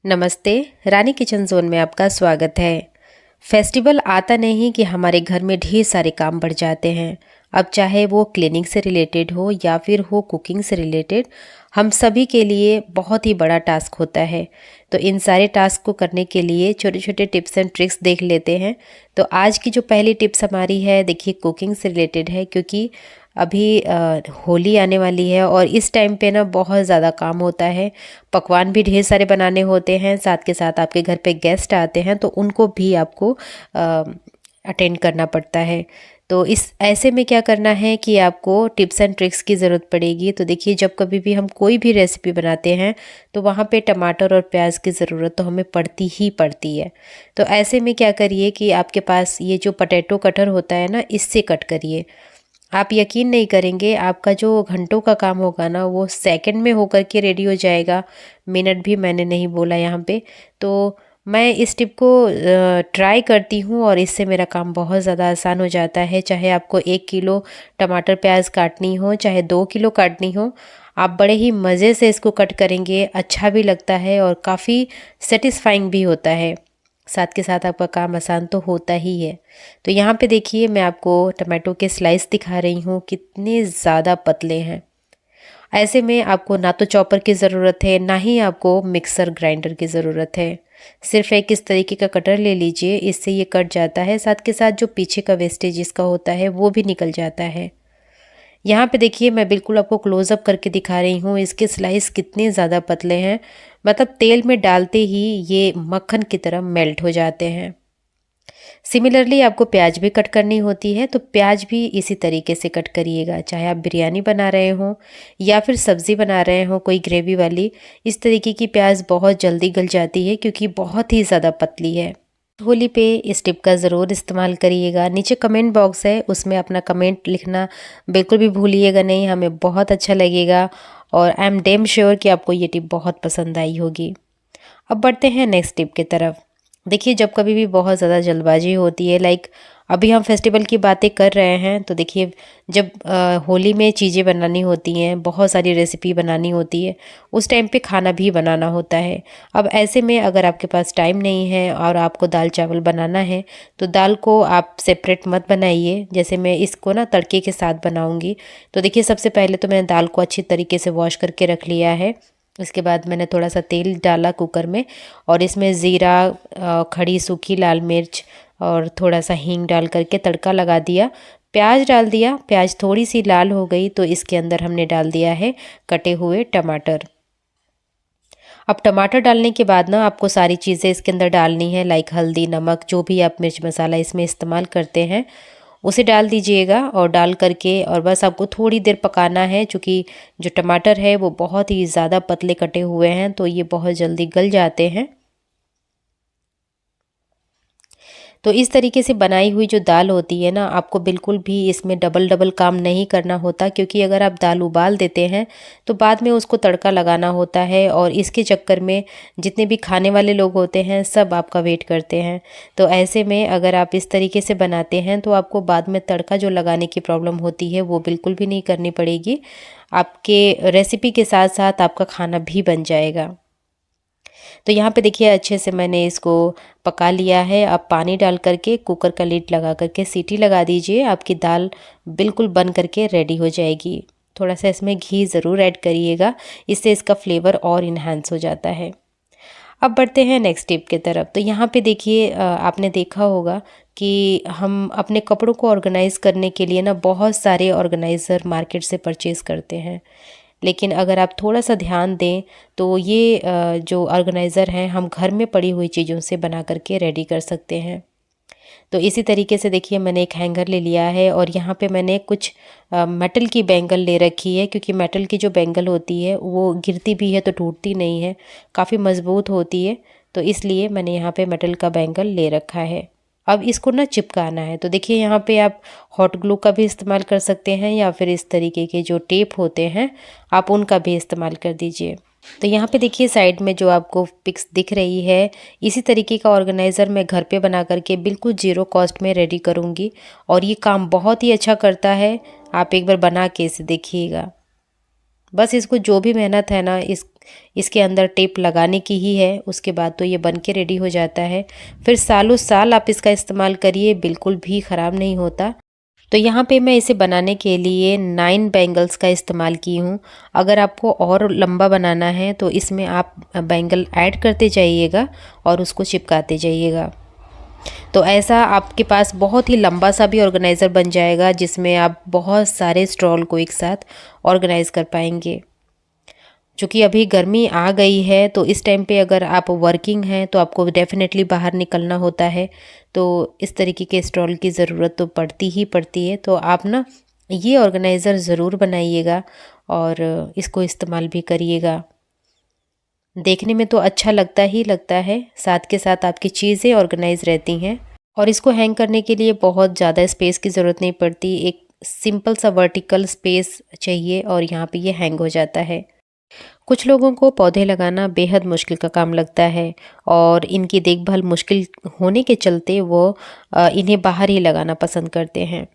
नमस्ते। रानी kitchen zone में आपका स्वागत है। फेस्टिवल आता नहीं कि हमारे घर में ढेर सारे काम बढ़ जाते हैं। अब चाहे वो क्लीनिंग से रिलेटेड हो या फिर हो कुकिंग से रिलेटेड, हम सभी के लिए बहुत ही बड़ा टास्क होता है। तो इन सारे टास्क को करने के लिए छोटे छोटे टिप्स एंड ट्रिक्स देख लेते हैं। तो आज की जो पहली टिप्स हमारी है, देखिए कुकिंग से रिलेटेड है, क्योंकि अभी होली आने वाली है और इस टाइम पे ना बहुत ज़्यादा काम होता है। पकवान भी ढेर सारे बनाने होते हैं, साथ के साथ आपके घर पे गेस्ट आते हैं तो उनको भी आपको अटेंड करना पड़ता है। तो इस ऐसे में क्या करना है कि आपको टिप्स एंड ट्रिक्स की ज़रूरत पड़ेगी। तो देखिए, जब कभी भी हम कोई भी रेसिपी बनाते हैं तो वहाँ पे टमाटर और प्याज की ज़रूरत तो हमें पड़ती ही पड़ती है। तो ऐसे में क्या करिए कि आपके पास ये जो पोटैटो कटर होता है ना, इससे कट करिए। आप यकीन नहीं करेंगे, आपका जो घंटों का काम होगा ना वो सेकंड में होकर के रेडी हो जाएगा। मिनट भी मैंने नहीं बोला यहाँ पे। तो मैं इस टिप को ट्राई करती हूँ और इससे मेरा काम बहुत ज़्यादा आसान हो जाता है। चाहे आपको 1 किलो टमाटर प्याज काटनी हो, चाहे 2 किलो काटनी हो, आप बड़े ही मज़े से इसको कट करेंगे। अच्छा भी लगता है और काफ़ी सेटिस्फाइंग भी होता है। साथ के साथ आपका काम आसान तो होता ही है। तो यहाँ पे देखिए, मैं आपको टमाटो के स्लाइस दिखा रही हूँ, कितने ज़्यादा पतले हैं। ऐसे में आपको ना तो चॉपर की ज़रूरत है, ना ही आपको मिक्सर ग्राइंडर की ज़रूरत है। सिर्फ एक इस तरीके का कटर ले लीजिए, इससे ये कट जाता है। साथ के साथ जो पीछे का वेस्टेज इसका होता है वो भी निकल जाता है। यहाँ पे देखिए, मैं बिल्कुल आपको क्लोज़अप करके दिखा रही हूँ, इसके स्लाइस कितने ज़्यादा पतले हैं। मतलब तेल में डालते ही ये मक्खन की तरह मेल्ट हो जाते हैं। सिमिलरली आपको प्याज भी कट करनी होती है, तो प्याज भी इसी तरीके से कट करिएगा। चाहे आप बिरयानी बना रहे हो या फिर सब्ज़ी बना रहे हो कोई ग्रेवी वाली, इस तरीके की प्याज बहुत जल्दी गल जाती है क्योंकि बहुत ही ज़्यादा पतली है। होली पे इस टिप का ज़रूर इस्तेमाल करिएगा। नीचे कमेंट बॉक्स है, उसमें अपना कमेंट लिखना बिल्कुल भी भूलिएगा नहीं, हमें बहुत अच्छा लगेगा और आई एम डेम श्योर कि आपको ये टिप बहुत पसंद आई होगी। अब बढ़ते हैं नेक्स्ट टिप की तरफ। देखिए, जब कभी भी बहुत ज़्यादा जल्दबाजी होती है, लाइक अभी हम फेस्टिवल की बातें कर रहे हैं, तो देखिए जब होली में चीज़ें बनानी होती हैं, बहुत सारी रेसिपी बनानी होती है, उस टाइम पे खाना भी बनाना होता है। अब ऐसे में अगर आपके पास टाइम नहीं है और आपको दाल चावल बनाना है, तो दाल को आप सेपरेट मत बनाइए। जैसे मैं इसको ना तड़के के साथ बनाऊंगी। तो देखिए, सबसे पहले तो मैंने दाल को अच्छी तरीके से वॉश करके रख लिया है। इसके बाद मैंने थोड़ा सा तेल डाला कुकर में और इसमें ज़ीरा, खड़ी सूखी लाल मिर्च और थोड़ा सा हींग डाल करके तड़का लगा दिया। प्याज डाल दिया। प्याज थोड़ी सी लाल हो गई तो इसके अंदर हमने डाल दिया है कटे हुए टमाटर। अब टमाटर डालने के बाद ना आपको सारी चीज़ें इसके अंदर डालनी है, लाइक हल्दी, नमक, जो भी आप मिर्च मसाला इसमें इस्तेमाल करते हैं उसे डाल दीजिएगा और डाल करके और बस आपको थोड़ी देर पकाना है। चूँकि जो टमाटर है वो बहुत ही ज़्यादा पतले कटे हुए हैं तो ये बहुत जल्दी गल जाते हैं। तो इस तरीके से बनाई हुई जो दाल होती है ना, आपको बिल्कुल भी इसमें डबल डबल काम नहीं करना होता, क्योंकि अगर आप दाल उबाल देते हैं तो बाद में उसको तड़का लगाना होता है और इसके चक्कर में जितने भी खाने वाले लोग होते हैं सब आपका वेट करते हैं। तो ऐसे में अगर आप इस तरीके से बनाते हैं तो आपको बाद में तड़का जो लगाने की प्रॉब्लम होती है वो बिल्कुल भी नहीं करनी पड़ेगी। आपके रेसिपी के साथ साथ आपका खाना भी बन जाएगा। तो यहाँ पे देखिए, अच्छे से मैंने इसको पका लिया है। अब पानी डाल करके कुकर का लिड लगा करके सीटी लगा दीजिए। आपकी दाल बिल्कुल बन करके रेडी हो जाएगी। थोड़ा सा इसमें घी ज़रूर ऐड करिएगा, इससे इसका फ्लेवर और इन्हांस हो जाता है। अब बढ़ते हैं नेक्स्ट टिप की तरफ। तो यहाँ पे देखिए, आपने देखा होगा कि हम अपने कपड़ों को ऑर्गेनाइज़ करने के लिए ना बहुत सारे ऑर्गेनाइज़र मार्केट से परचेज़ करते हैं। लेकिन अगर आप थोड़ा सा ध्यान दें तो ये जो ऑर्गेनाइज़र हैं हम घर में पड़ी हुई चीज़ों से बना करके रेडी कर सकते हैं। तो इसी तरीके से देखिए, मैंने एक हैंगर ले लिया है और यहाँ पे मैंने कुछ मेटल की बैंगल ले रखी है, क्योंकि मेटल की जो बैंगल होती है वो गिरती भी है तो टूटती नहीं है, काफ़ी मज़बूत होती है। तो इसलिए मैंने यहाँ पे मेटल का बैंगल ले रखा है। अब इसको ना चिपकाना है। तो देखिए, यहाँ पे आप हॉट ग्लू का भी इस्तेमाल कर सकते हैं या फिर इस तरीके के जो टेप होते हैं आप उनका भी इस्तेमाल कर दीजिए। तो यहाँ पे देखिए, साइड में जो आपको पिक्स दिख रही है, इसी तरीके का ऑर्गेनाइज़र मैं घर पे बना करके बिल्कुल ज़ीरो कॉस्ट में रेडी करूँगी और ये काम बहुत ही अच्छा करता है। आप एक बार बना के इसे देखिएगा। बस इसको जो भी मेहनत है ना इसके अंदर टेप लगाने की ही है, उसके बाद तो ये बन के रेडी हो जाता है। फिर सालों साल आप इसका इस्तेमाल करिए, बिल्कुल भी ख़राब नहीं होता। तो यहाँ पे मैं इसे बनाने के लिए 9 बैंगल्स का इस्तेमाल की हूँ। अगर आपको और लंबा बनाना है तो इसमें आप बैंगल ऐड करते जाइएगा और उसको चिपकाते जाइएगा। तो ऐसा आपके पास बहुत ही लंबा सा भी ऑर्गेनाइज़र बन जाएगा, जिसमें आप बहुत सारे स्टॉल को एक साथ ऑर्गेनाइज़ कर पाएंगे। चूँकि अभी गर्मी आ गई है तो इस टाइम पे अगर आप वर्किंग हैं तो आपको डेफ़िनेटली बाहर निकलना होता है, तो इस तरीके के स्टॉल की ज़रूरत तो पड़ती ही पड़ती है। तो आप ना ये ऑर्गेनाइज़र ज़रूर बनाइएगा और इसको इस्तेमाल भी करिएगा। देखने में तो अच्छा लगता ही लगता है, साथ के साथ आपकी चीज़ें ऑर्गेनाइज़ रहती हैं और इसको हैंग करने के लिए बहुत ज़्यादा स्पेस की ज़रूरत नहीं पड़ती। एक सिंपल सा वर्टिकल स्पेस चाहिए और यहाँ पे ये हैंग हो जाता है। कुछ लोगों को पौधे लगाना बेहद मुश्किल का काम लगता है और इनकी देखभाल मुश्किल होने के चलते वो इन्हें बाहर ही लगाना पसंद करते हैं।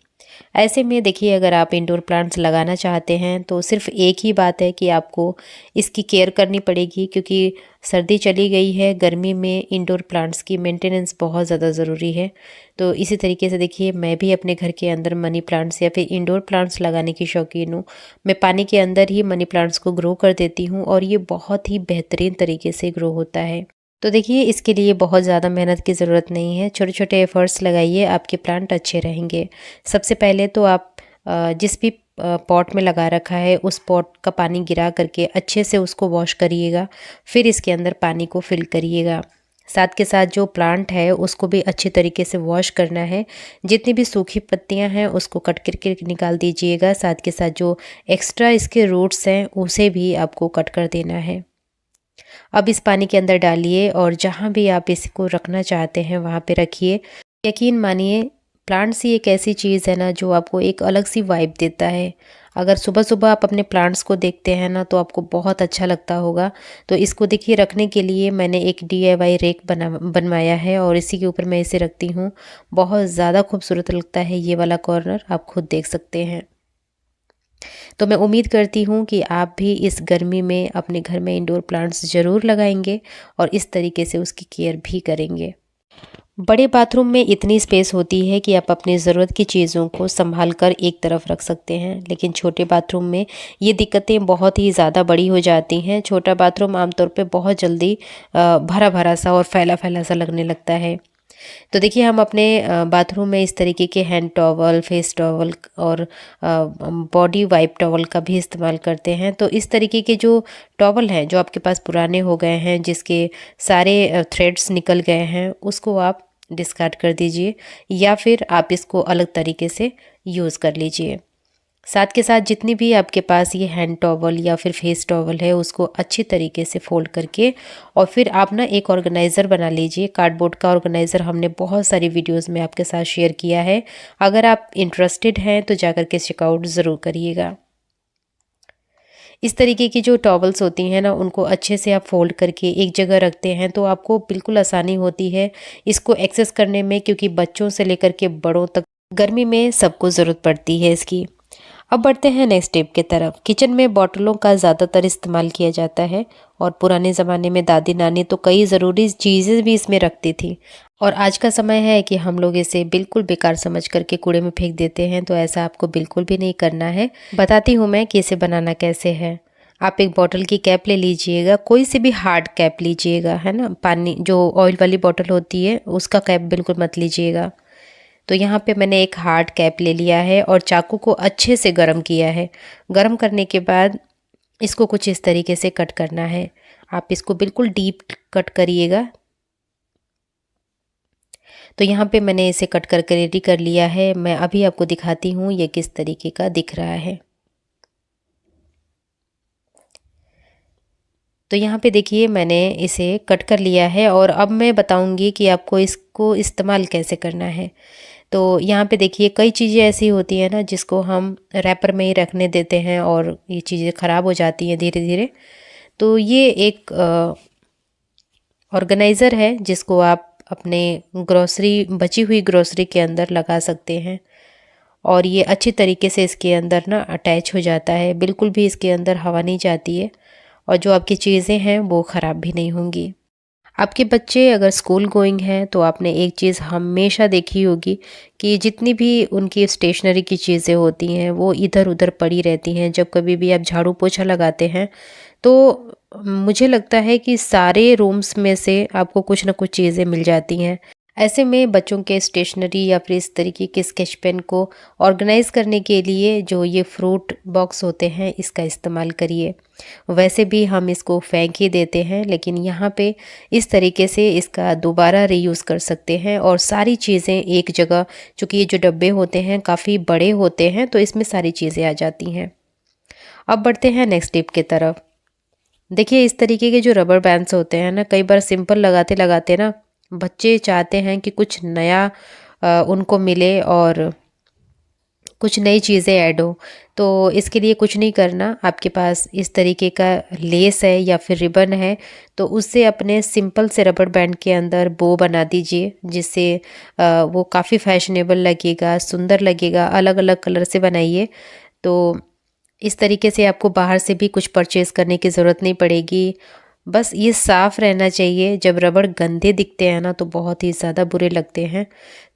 ऐसे में देखिए, अगर आप इंडोर प्लांट्स लगाना चाहते हैं तो सिर्फ एक ही बात है कि आपको इसकी केयर करनी पड़ेगी, क्योंकि सर्दी चली गई है, गर्मी में इंडोर प्लांट्स की मेंटेनेंस बहुत ज़्यादा ज़रूरी है। तो इसी तरीके से देखिए, मैं भी अपने घर के अंदर मनी प्लांट्स या फिर इंडोर प्लांट्स लगाने की शौकीन हूँ। मैं पानी के अंदर ही मनी प्लांट्स को ग्रो कर देती हूँ और ये बहुत ही बेहतरीन तरीके से ग्रो होता है। तो देखिए, इसके लिए बहुत ज़्यादा मेहनत की ज़रूरत नहीं है, छोटे छोटे एफर्ट्स लगाइए, आपके प्लांट अच्छे रहेंगे। सबसे पहले तो आप जिस भी पॉट में लगा रखा है उस पॉट का पानी गिरा करके अच्छे से उसको वॉश करिएगा। फिर इसके अंदर पानी को फिल करिएगा। साथ के साथ जो प्लांट है उसको भी अच्छे तरीके से वॉश करना है। जितनी भी सूखी पत्तियां हैं उसको कट करके निकाल दीजिएगा। साथ के साथ जो एक्स्ट्रा इसके रूट्स हैं उसे भी आपको कट कर देना है। अब इस पानी के अंदर डालिए और जहाँ भी आप इसको रखना चाहते हैं वहाँ पे रखिए। यकीन मानिए, प्लांट्स ही एक ऐसी चीज़ है ना जो आपको एक अलग सी वाइब देता है। अगर सुबह सुबह आप अपने प्लांट्स को देखते हैं ना तो आपको बहुत अच्छा लगता होगा। तो इसको देखिए, रखने के लिए मैंने एक DIY रेक बनवाया है और इसी के ऊपर मैं इसे रखती हूँ। बहुत ज़्यादा खूबसूरत लगता है ये वाला कॉर्नर, आप खुद देख सकते हैं। तो मैं उम्मीद करती हूँ कि आप भी इस गर्मी में अपने घर में इंडोर प्लांट्स ज़रूर लगाएंगे और इस तरीके से उसकी केयर भी करेंगे। बड़े बाथरूम में इतनी स्पेस होती है कि आप अपनी ज़रूरत की चीज़ों को संभाल कर एक तरफ रख सकते हैं, लेकिन छोटे बाथरूम में ये दिक्कतें बहुत ही ज़्यादा बड़ी हो जाती हैं। छोटा बाथरूम आमतौर पे बहुत जल्दी भरा भरा सा और फैला फैला सा लगने लगता है। तो देखिए, हम अपने बाथरूम में इस तरीके के हैंड टॉवल, फेस टॉवल और बॉडी वाइप टॉवल का भी इस्तेमाल करते हैं। तो इस तरीके के जो टॉवल हैं जो आपके पास पुराने हो गए हैं, जिसके सारे थ्रेड्स निकल गए हैं, उसको आप डिस्कार्ड कर दीजिए या फिर आप इसको अलग तरीके से यूज़ कर लीजिए। साथ के साथ जितनी भी आपके पास ये हैंड टॉवल या फिर फेस टॉवल है उसको अच्छी तरीके से फोल्ड करके और फिर आप ना एक ऑर्गेनाइज़र बना लीजिए। कार्डबोर्ड का ऑर्गेनाइज़र हमने बहुत सारी वीडियोस में आपके साथ शेयर किया है। अगर आप इंटरेस्टेड हैं तो जाकर के चेकआउट ज़रूर करिएगा। इस तरीके की जो टॉवल्स होती हैं ना उनको अच्छे से आप फोल्ड करके एक जगह रखते हैं तो आपको बिल्कुल आसानी होती है इसको एक्सेस करने में, क्योंकि बच्चों से लेकर के बड़ों तक गर्मी में सबको ज़रूरत पड़ती है इसकी। अब बढ़ते हैं नेक्स्ट स्टेप की तरफ। किचन में बॉटलों का ज़्यादातर इस्तेमाल किया जाता है और पुराने ज़माने में दादी नानी तो कई ज़रूरी चीज़ें भी इसमें रखती थी और आज का समय है कि हम लोग इसे बिल्कुल बेकार समझ करके कूड़े में फेंक देते हैं। तो ऐसा आपको बिल्कुल भी नहीं करना है। बताती हूँ मैं कि इसे बनाना कैसे है। आप एक बॉटल की कैप ले लीजिएगा, कोई सी भी हार्ड कैप लीजिएगा, है ना। पानी जो ऑयल वाली बॉटल होती है उसका कैप बिल्कुल मत लीजिएगा। तो यहाँ पे मैंने एक हार्ड कैप ले लिया है और चाकू को अच्छे से गरम किया है। गरम करने के बाद इसको कुछ इस तरीके से कट करना है। आप इसको बिल्कुल डीप कट करिएगा। तो यहाँ पे मैंने इसे कट करके रेडी कर लिया है। मैं अभी आपको दिखाती हूँ ये किस तरीके का दिख रहा है। तो यहाँ पे देखिए, मैंने इसे कट कर लिया है और अब मैं बताऊँगी कि आपको इसको इस्तेमाल कैसे करना है। तो यहाँ पे देखिए, कई चीज़ें ऐसी होती हैं ना जिसको हम रैपर में ही रखने देते हैं और ये चीज़ें ख़राब हो जाती हैं धीरे धीरे। तो ये एक ऑर्गेनाइज़र है जिसको आप अपने ग्रोसरी, बची हुई ग्रोसरी के अंदर लगा सकते हैं और ये अच्छी तरीके से इसके अंदर ना अटैच हो जाता है, बिल्कुल भी इसके अंदर हवा नहीं जाती है और जो आपकी चीज़ें हैं वो ख़राब भी नहीं होंगी। आपके बच्चे अगर स्कूल गोइंग हैं तो आपने एक चीज़ हमेशा देखी होगी कि जितनी भी उनकी स्टेशनरी की चीज़ें होती हैं वो इधर उधर पड़ी रहती हैं। जब कभी भी आप झाड़ू पोछा लगाते हैं तो मुझे लगता है कि सारे रूम्स में से आपको कुछ ना कुछ चीज़ें मिल जाती हैं। ऐसे में बच्चों के स्टेशनरी या फिर इस तरीके के स्केच पेन को ऑर्गेनाइज करने के लिए जो ये फ्रूट बॉक्स होते हैं इसका इस्तेमाल करिए। वैसे भी हम इसको फेंक ही देते हैं, लेकिन यहाँ पे इस तरीके से इसका दोबारा रीयूज़ कर सकते हैं और सारी चीज़ें एक जगह, चूँकि ये जो डब्बे होते हैं काफ़ी बड़े होते हैं तो इसमें सारी चीज़ें आ जाती हैं। अब बढ़ते हैं नेक्स्ट टिप की तरफ। देखिए इस तरीके के जो रबर बैंड्स होते हैं ना, कई बार सिंपल लगाते लगाते ना बच्चे चाहते हैं कि कुछ नया उनको मिले और कुछ नई चीज़ें ऐड हो। तो इसके लिए कुछ नहीं करना, आपके पास इस तरीके का लेस है या फिर रिबन है तो उससे अपने सिंपल से रबर बैंड के अंदर बो बना दीजिए, जिससे वो काफ़ी फैशनेबल लगेगा, सुंदर लगेगा। अलग अलग कलर से बनाइए तो इस तरीके से आपको बाहर से भी कुछ परचेज़ करने की ज़रूरत नहीं पड़ेगी। बस ये साफ़ रहना चाहिए। जब रबड़ गंदे दिखते हैं ना तो बहुत ही ज़्यादा बुरे लगते हैं।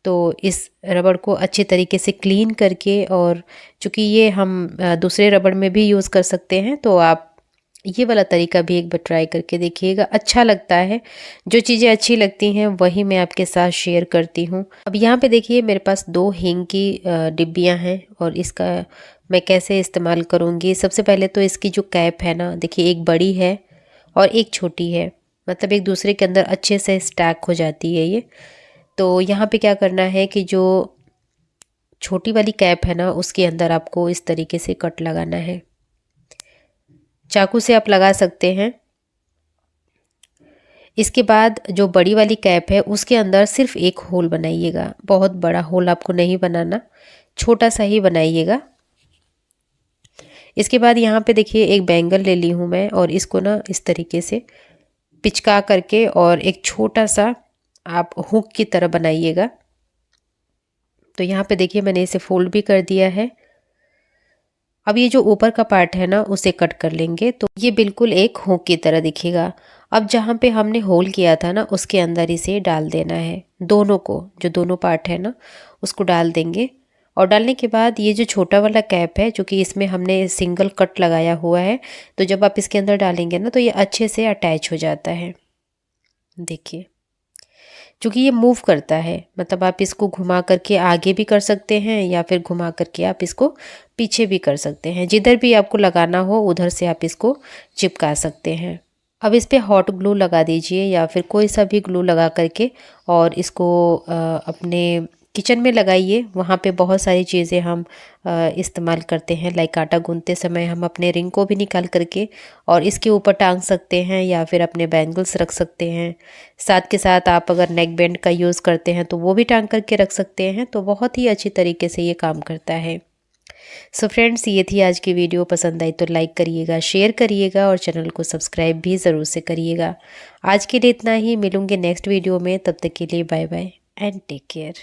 तो इस रबड़ को अच्छे तरीके से क्लीन करके, और चूँकि ये हम दूसरे रबड़ में भी यूज़ कर सकते हैं तो आप ये वाला तरीका भी एक बार ट्राई करके देखिएगा, अच्छा लगता है। जो चीज़ें अच्छी लगती हैं वही मैं आपके साथ शेयर करती हूँ। अब यहाँ पे देखिए मेरे पास 2 हींग की डिब्बियाँ हैं और इसका मैं कैसे इस्तेमाल करूँगी। सबसे पहले तो इसकी जो कैप है ना, देखिए एक बड़ी है और एक छोटी है, मतलब एक दूसरे के अंदर अच्छे से स्टैक हो जाती है ये। तो यहाँ पे क्या करना है कि जो छोटी वाली कैप है ना उसके अंदर आपको इस तरीके से कट लगाना है। चाकू से आप लगा सकते हैं। इसके बाद जो बड़ी वाली कैप है उसके अंदर सिर्फ एक होल बनाइएगा, बहुत बड़ा होल आपको नहीं बनाना, छोटा सा ही बनाइएगा। इसके बाद यहाँ पे देखिए एक बैंगल ले ली हूँ मैं और इसको ना इस तरीके से पिचका करके और एक छोटा सा आप हुक की तरह बनाइएगा। तो यहाँ पे देखिए मैंने इसे फोल्ड भी कर दिया है। अब ये जो ऊपर का पार्ट है ना उसे कट कर लेंगे तो ये बिल्कुल एक हुक की तरह दिखेगा। अब जहाँ पे हमने होल किया था ना उसके अंदर इसे डाल देना है, दोनों को, जो दोनों पार्ट है ना उसको डाल देंगे। और डालने के बाद ये जो छोटा वाला कैप है, जो कि इसमें हमने सिंगल कट लगाया हुआ है, तो जब आप इसके अंदर डालेंगे ना तो ये अच्छे से अटैच हो जाता है। देखिए चूँकि ये मूव करता है, मतलब आप इसको घुमा करके आगे भी कर सकते हैं या फिर घुमा करके आप इसको पीछे भी कर सकते हैं। जिधर भी आपको लगाना हो उधर से आप इसको चिपका सकते हैं। अब इस पे हॉट ग्लू लगा दीजिए या फिर कोई सा भी ग्लू लगा करके और इसको अपने किचन में लगाइए। वहाँ पे बहुत सारी चीज़ें हम इस्तेमाल करते हैं, लाइक आटा गूंथते समय हम अपने रिंग को भी निकाल करके और इसके ऊपर टांग सकते हैं या फिर अपने बैंगल्स रख सकते हैं। साथ के साथ आप अगर नेक बैंड का यूज़ करते हैं तो वो भी टांग करके रख सकते हैं। तो बहुत ही अच्छी तरीके से ये काम करता है। सो फ्रेंड्स, ये थी आज की वीडियो। पसंद आई तो लाइक करिएगा, शेयर करिएगा और चैनल को सब्सक्राइब भी ज़रूर से करिएगा। आज के लिए इतना ही, मिलूंगे नेक्स्ट वीडियो में। तब तक के लिए bye bye and take care.